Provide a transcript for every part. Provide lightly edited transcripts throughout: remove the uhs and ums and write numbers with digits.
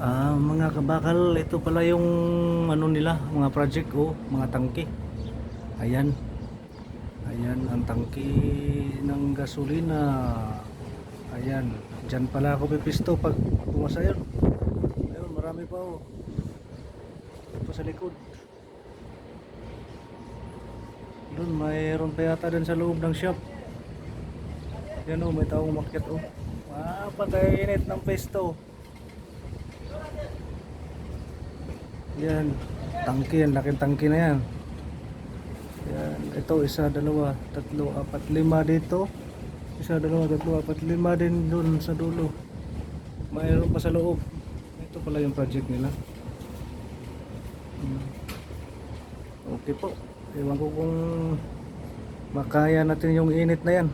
Mga kabakal, ito pala yung ano nila, mga project mga tangke. Ayan. Ayan ang tangke ng gasolina. Ayan. Diyan pala ako pipisto pag pumasa yun. Ayun, marami pa ito sa likod. Doon, mayroon pa yata din sa loob ng shop. Yan may taong umakyat patay init ng pesto. Yan, tangke, ang laking tangke na yan. Yan, ito isa, dalawa, tatlo, apat, lima dito. Isa, dalawa, tatlo, apat, lima din dun sa dulo. Mayroon pa sa loob. Ito pala yung project nila. Okay po. Ewan ko kung makaya natin yung init na yan.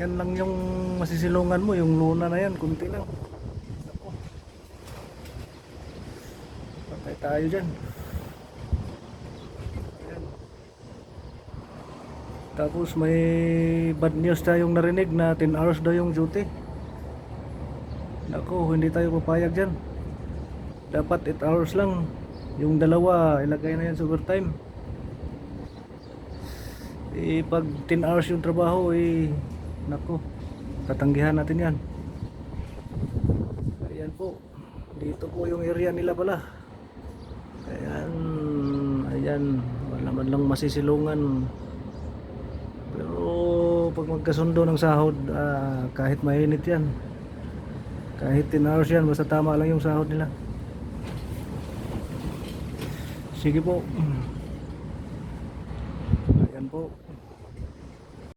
Yan lang yung masisilungan mo, yung luna na yan, kunti lang. Patay tayo dyan. Ayan. Tapos may bad news tayong narinig na 10 hours daw yung duty. Nako, hindi tayo papayag dyan. Dapat 8 hours lang. Yung dalawa ilagay na yan sa overtime. Pag 10 hours yung trabaho nako, tatanggihan natin yan. Ayan po, dito po yung area nila pala. Ayan, wala man lang masisilungan. Pero pag magkasundo ng sahod, kahit mainit yan, kahit 10 hours yan, basta tama lang yung sahod nila. Sige po. Ayan po.